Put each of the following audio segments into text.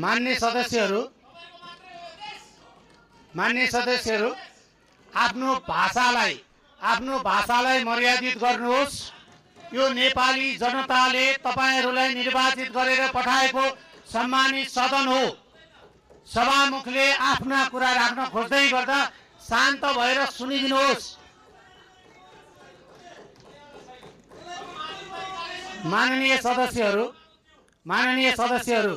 मान्य सदस्यहरू आफ्नो भाषालाई मर्यादित गर्नुहोस्। यो नेपाली जनताले तपाईहरुलाई निर्वाचित गरेर पठाएको सम्मानित सदन हो। सभामुखले आफ्ना कुरा राख्न खोज्दै गर्दा शान्त भएर सुनिदिनुहोस्। माननीय सदस्यहरू मान्य सदस्यहरू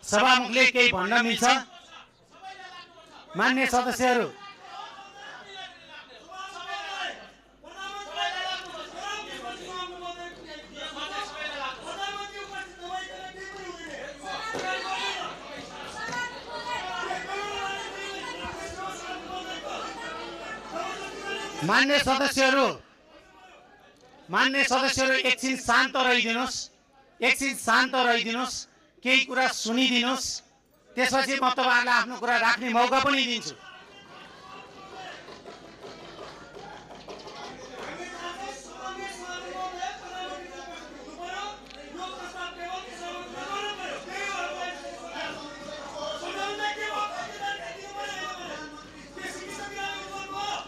सभामुखले केही भन्न मिल्छ? मान्य सदस्यहरू एकछिन शान्त रहिदिनुहोस्, केही कुरा सुनिदिनुहोस्, त्यसपछि म तपाईहरुलाई आफ्नो कुरा राख्ने मौका पनि दिन्छु।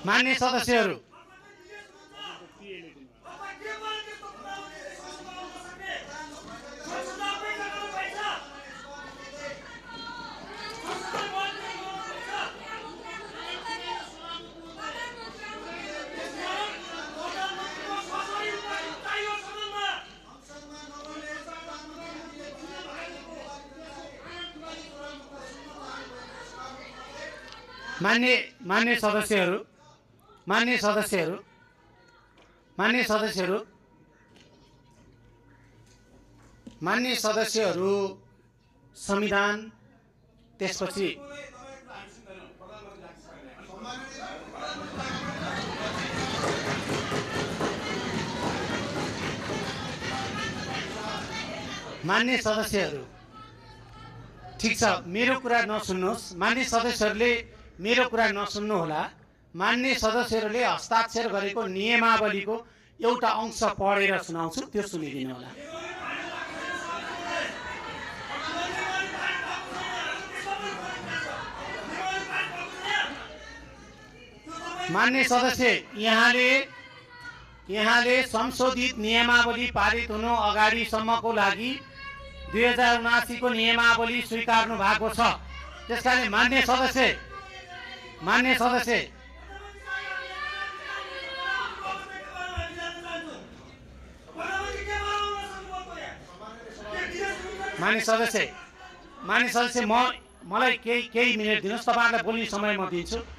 मान्य सदस्यहरू मान्य सदस्यहरू संविधान त्यसपछि मान्य सदस्यहरू ठीक छ, मेरो कुरा नसुन्नुहोस्। मान्य सदस्यहरूले मेरो कुरा नसुन्नु होला। मान्य सदस्यहरूले हस्ताक्षर गरेको नियमावलीको एउटा अंश पढेर सुनाउँछु, त्यो सुनिदिनु होला। मान्य सदस्य, यहाँले संशोधित नियमावली पारित हुनु अगाडिसम्मको लागि 2079 को नियमावली स्वीकार्नु भएको छ। त्यसकारण मान्य सदस्य मलाई केही मिनेट दिनुहोस्। तपाईहरुलाई बोल्ने समय म दिन्छु।